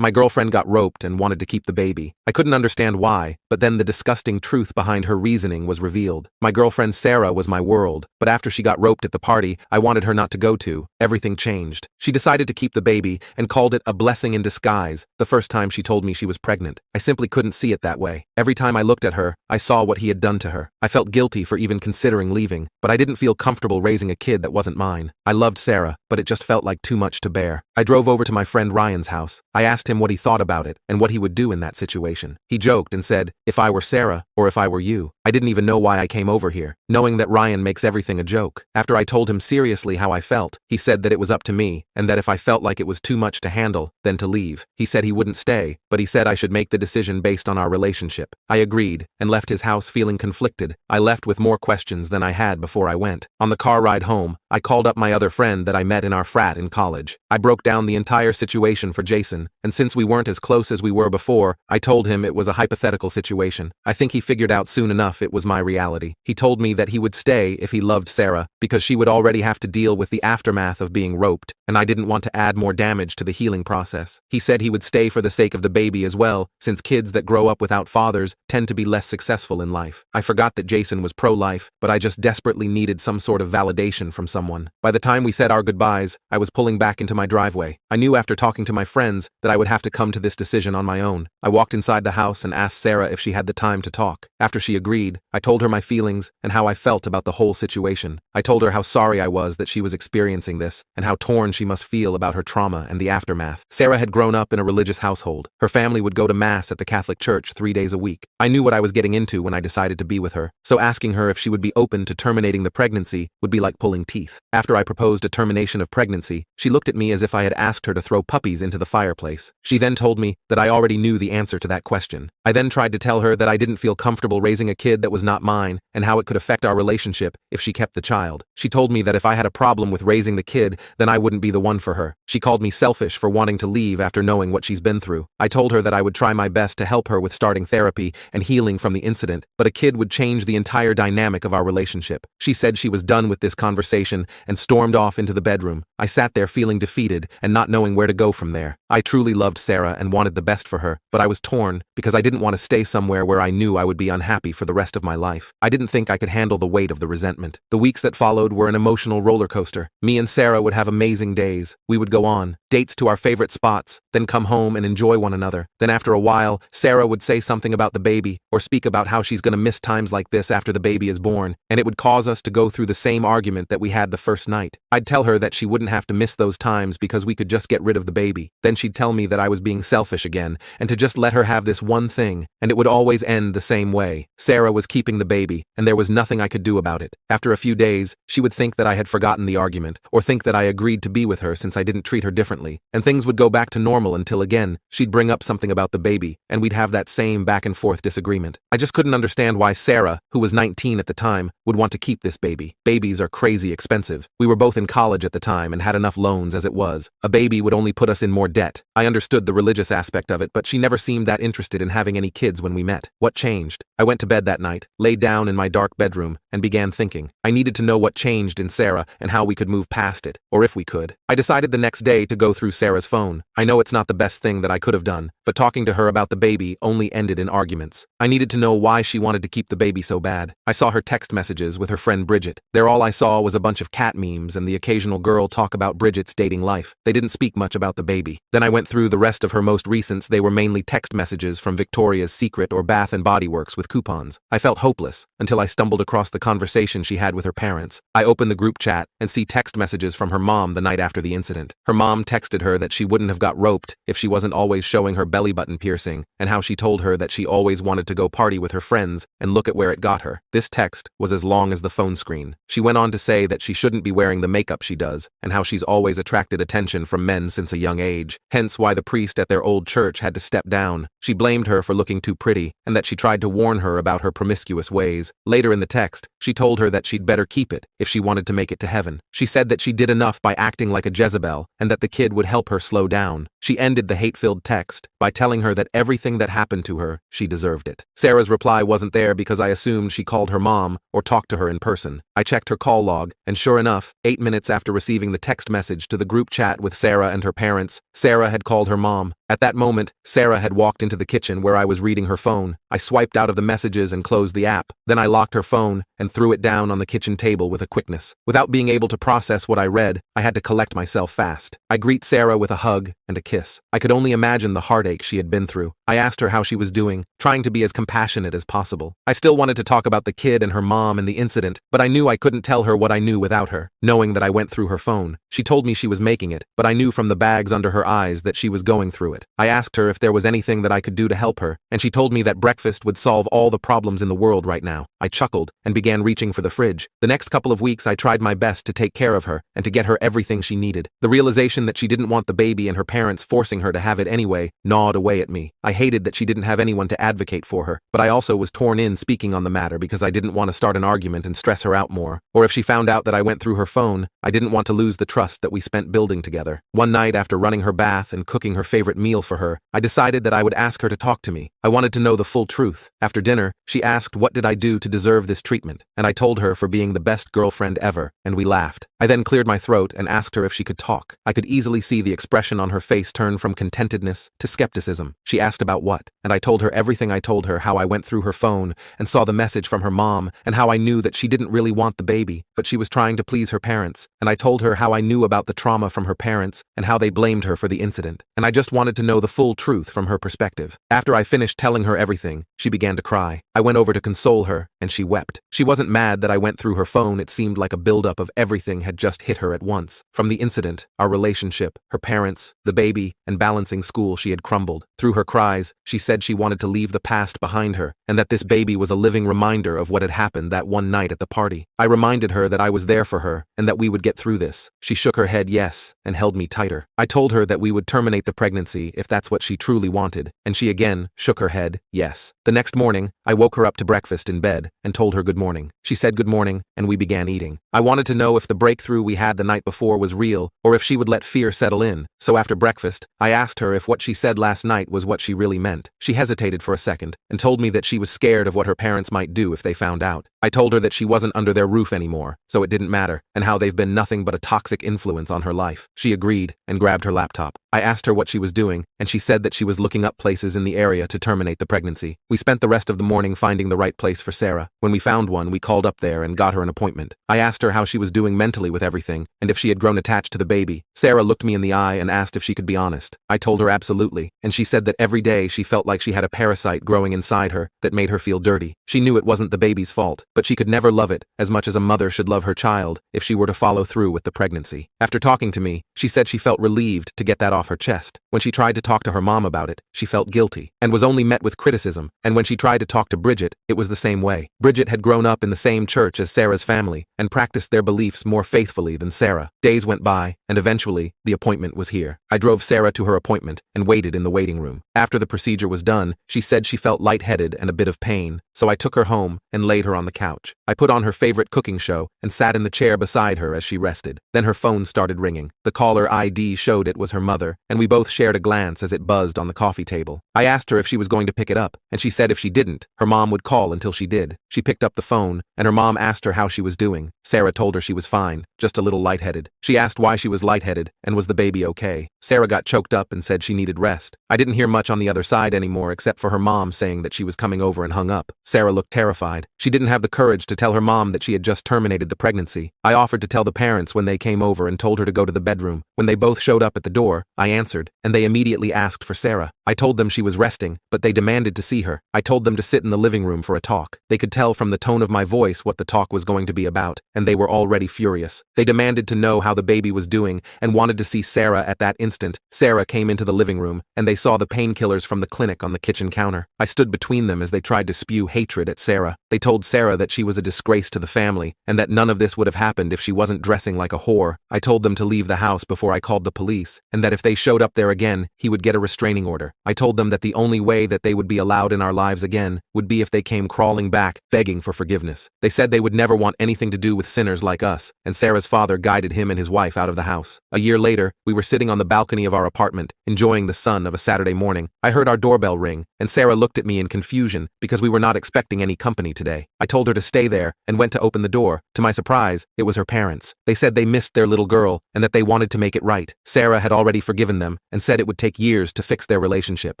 My girlfriend got roped and wanted to keep the baby. I couldn't understand why, but then the disgusting truth behind her reasoning was revealed. My girlfriend Sarah was my world, but after she got roped at the party I wanted her not to go to, everything changed. She decided to keep the baby and called it a blessing in disguise the first time she told me she was pregnant. I simply couldn't see it that way. Every time I looked at her, I saw what he had done to her. I felt guilty for even considering leaving, but I didn't feel comfortable raising a kid that wasn't mine. I loved Sarah, but it just felt like too much to bear. I drove over to my friend Ryan's house. I asked him what he thought about it and what he would do in that situation. He joked and said, "If I were Sarah, or if I were you." I didn't even know why I came over here, knowing that Ryan makes everything a joke. After I told him seriously how I felt, he said that it was up to me, and that if I felt like it was too much to handle, then to leave. He said he wouldn't stay, but he said I should make the decision based on our relationship. I agreed, and left his house feeling conflicted. I left with more questions than I had before I went. On the car ride home, I called up my other friend that I met in our frat in college. I broke down the entire situation for Jason, and since we weren't as close as we were before, I told him it was a hypothetical situation. I think he figured out soon enough it was my reality. He told me that he would stay if he loved Sarah, because she would already have to deal with the aftermath of being roped, and I didn't want to add more damage to the healing process. He said he would stay for the sake of the baby as well, since kids that grow up without fathers tend to be less successful in life. I forgot that Jason was pro-life, but I just desperately needed some sort of validation from someone. By the time we said our goodbyes, I was pulling back into my driveway. I knew after talking to my friends that I would have to come to this decision on my own. I walked inside the house and asked Sarah if she had the time to talk. After she agreed, I told her my feelings and how I felt about the whole situation. I told her how sorry I was that she was experiencing this, and how torn she must feel about her trauma and the aftermath. Sarah had grown up in a religious household. Her family would go to Mass at the Catholic Church 3 days a week. I knew what I was getting into when I decided to be with her, so asking her if she would be open to terminating the pregnancy would be like pulling teeth. After I proposed a termination of pregnancy, she looked at me as if I had asked her to throw puppies into the fireplace. She then told me that I already knew the answer to that question. I then tried to tell her that I didn't feel comfortable raising a kid that was not mine, and how it could affect our relationship if she kept the child. She told me that if I had a problem with raising the kid, then I wouldn't be the one for her. She called me selfish for wanting to leave after knowing what she's been through. I told her that I would try my best to help her with starting therapy and healing from the incident, but a kid would change the entire dynamic of our relationship. She said she was done with this conversation and stormed off into the bedroom. I sat there feeling defeated and not knowing where to go from there. I truly loved Sarah and wanted the best for her, but I was torn because I didn't want to stay somewhere where I knew I would be unhappy for the rest of my life. I didn't think I could handle the weight of the resentment. The weeks that followed were an emotional roller coaster. Me and Sarah would have amazing days. We would go on dates to our favorite spots, then come home and enjoy one another. Then after a while, Sarah would say something about the baby, or speak about how she's gonna miss times like this after the baby is born, and it would cause us to go through the same argument that we had the first night. I'd tell her that she wouldn't have to miss those times because we could just get rid of the baby. Then she'd tell me that I was being selfish again, and to just let her have this one thing, and it would always end the same way. Sarah was keeping the baby, and there was nothing I could do about it. After a few days, she would think that I had forgotten the argument, or think that I agreed to be with her since I didn't treat her differently, and things would go back to normal until again, she'd bring up something about the baby, and we'd have that same back and forth disagreement. I just couldn't understand why Sarah, who was 19 at the time, would want to keep this baby. Babies are crazy expensive. We were both in college at the time and had enough loans as it was. A baby would only put us in more debt. I understood the religious aspect of it, but she never seemed that interested in having any kids when we met. What changed? I went to bed that night, laid down in my dark bedroom, and began thinking. I needed to know what changed in Sarah and how we could move past it, or if we could. I decided the next day to go through Sarah's phone. I know it's not the best thing that I could have done, but talking to her about the baby only ended in arguments. I needed to know why she wanted to keep the baby so bad. I saw her text messages with her friend Bridget. There all I saw was a bunch of cat memes and the occasional girl talk about Bridget's dating life. They didn't speak much about the baby. Then I went through the rest of her most recents. They were mainly text messages from Victoria's Secret or Bath & Body Works with coupons. I felt hopeless until I stumbled across the conversation she had with her parents. I opened the group chat and see text messages from her mom the night after the incident. Her mom texted her that she wouldn't have got roped if she wasn't always showing her belly button piercing, and how she told her that she always wanted to go party with her friends, and look at where it got her. This text was as long as the phone screen. She went on to say that she shouldn't be wearing the makeup she does, and how she's always attracted attention from men since a young age, hence why the priest at their old church had to step down. She blamed her for looking too pretty, and that she tried to warn her about her promiscuous ways. Later in the text, she told her that she'd better keep it if she wanted to make it to heaven. She said that she did enough by acting like a Jezebel, and that the kid would help her slow down. She ended the hate-filled text by telling her that everything that happened to her, she deserved it. Sarah's reply wasn't there because I assumed she called her mom or talked to her in person. I checked her call log, and sure enough, 8 minutes after receiving the text message to the group chat with Sarah and her parents, Sarah had called her mom. At that moment, Sarah had walked into the kitchen where I was reading her phone. I swiped out of the messages and closed the app. Then I locked her phone and threw it down on the kitchen table with a quickness. Without being able to process what I read, I had to collect myself fast. I greet Sarah with a hug and a kiss. I could only imagine the heartache she had been through. I asked her how she was doing, trying to be as compassionate as possible. I still wanted to talk about the kid and her mom and the incident, but I knew I couldn't tell her what I knew without her, knowing that I went through her phone. She told me she was making it, but I knew from the bags under her eyes that she was going through it. I asked her if there was anything that I could do to help her, and she told me that breakfast would solve all the problems in the world right now. I chuckled and began reaching for the fridge. The next couple of weeks I tried my best to take care of her and to get her everything she needed. The realization that she didn't want the baby and her parents forcing her to have it anyway gnawed away at me. I hated that she didn't have anyone to advocate for her, but I also was torn in speaking on the matter because I didn't want to start an argument and stress her out more. Or if she found out that I went through her phone, I didn't want to lose the trust that we spent building together. One night after running her bath and cooking her favorite meal for her, I decided that I would ask her to talk to me. I wanted to know the full truth. After dinner, she asked what did I do to deserve this treatment, and I told her for being the best girlfriend ever, and we laughed. I then cleared my throat and asked her if she could talk. I could easily see the expression on her face turn from contentedness to skepticism. She asked about what, and I told her everything. I told her how I went through her phone and saw the message from her mom, and how I knew that she didn't really want the baby, but she was trying to please her parents, and I told her how I knew about the trauma from her parents and how they blamed her for the incident, and I just wanted to know the full truth from her perspective. After I finished telling her everything, she began to cry. I went over to console her, and she wept. She wasn't mad that I went through her phone. It seemed like a buildup of everything had just hit her at once. From the incident, our relationship, her parents, the baby, and balancing school, she had crumbled. Through her cries, she said she wanted to leave the past behind her, and that this baby was a living reminder of what had happened that one night at the party. I reminded her that I was there for her, and that we would get through this. She shook her head yes, and held me tighter. I told her that we would terminate the pregnancy if that's what she truly wanted, and she again shook her head yes. The next morning, I woke her up to breakfast in bed and told her good morning. She said good morning, and we began eating. I wanted to know if the breakthrough we had the night before was real, or if she would let fear settle in. So after breakfast, I asked her if what she said last night was what she really meant. She hesitated for a second and told me that she was scared of what her parents might do if they found out. I told her that she wasn't under their roof anymore, so it didn't matter, and how they've been nothing but a toxic influence on her life. She agreed and grabbed her laptop. I asked her what she was doing, and she said that she was looking up places in the area to terminate the pregnancy. We spent the rest of the morning finding the right place for Sarah. When we found one, we called up there and got her an appointment. I asked her how she was doing mentally with everything, and if she had grown attached to the baby. Sarah looked me in the eye and asked if she could be honest. I told her absolutely, and she said that every day she felt like she had a parasite growing inside her that made her feel dirty. She knew it wasn't the baby's fault, but she could never love it as much as a mother should love her child if she were to follow through with the pregnancy. After talking to me, she said she felt relieved to get that off her chest. When she tried to talk to her mom about it, she felt guilty and was only met with criticism, and when she tried to talk to Bridget, it was the same way. Bridget had grown up in the same church as Sarah's family and practiced their beliefs more faithfully than Sarah. Days went by, and eventually, the appointment was here. I drove Sarah to her appointment and waited in the waiting room. After the procedure was done, she said she felt lightheaded and a bit of pain, so I took her home and laid her on the couch. I put on her favorite cooking show and sat in the chair beside her as she rested. Then her phone started ringing. The caller ID showed it was her mother, and we both shared a glance as it buzzed on the coffee table. I asked her if she was going to pick it up, and she said if she didn't, her mom would call until she did. She picked up the phone, and her mom asked her how she was doing. Sarah told her she was fine, just a little lightheaded. She asked why she was lightheaded, and was the baby okay. Sarah got choked up and said she needed rest. I didn't hear much on the other side anymore except for her mom saying that she was coming over and hung up. Sarah looked terrified. She didn't have the courage to tell her mom that she had just terminated the pregnancy. I offered to tell the parents when they came over and told her to go to the bedroom. When they both showed up at the door, I answered, and they immediately asked for Sarah. I told them she was resting, but they demanded to see her. I told them to sit in the living room for a talk. They could tell from the tone of my voice what the talk was going to be about, and they were already furious. They demanded to know how the baby was doing and wanted to see Sarah at that instant. Sarah came into the living room, and they saw the painkillers from the clinic on the kitchen counter. I stood between them as they tried to spew hatred at Sarah. They told Sarah that she was a disgrace to the family, and that none of this would have happened if she wasn't dressing like a whore. I told them to leave the house before I called the police, and that if they showed up there again, he would get a restraining order. I told them that the only way that they would be allowed in our lives again would be if they came crawling back, begging for forgiveness. They said they would never want anything to do with sinners like us, and Sarah's father guided him and his wife out of the house. A year later, we were sitting on the balcony of our apartment, enjoying the sun of a Saturday morning. I heard our doorbell ring, and Sarah looked at me in confusion because we were not expecting any company today. I told her told her to stay there and went to open the door. To my surprise, it was her parents. They said they missed their little girl and that they wanted to make it right. Sarah had already forgiven them and said it would take years to fix their relationship,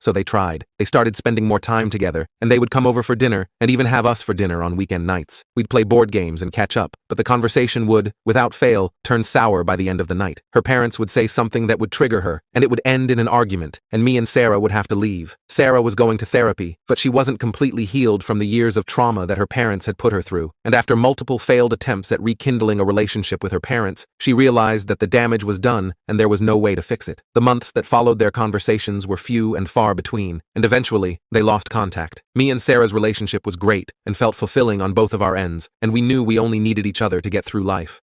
so they tried. They started spending more time together, and they would come over for dinner and even have us for dinner on weekend nights. We'd play board games and catch up, but the conversation would, without fail, turn sour by the end of the night. Her parents would say something that would trigger her, and it would end in an argument, and me and Sarah would have to leave. Sarah was going to therapy, but she wasn't completely healed from the years of trauma that her parents had put her through, and after multiple failed attempts at rekindling a relationship with her parents, she realized that the damage was done and there was no way to fix it. The months that followed their conversations were few and far between, and eventually, they lost contact. Me and Sarah's relationship was great and felt fulfilling on both of our ends, and we knew we only needed each other to get through life.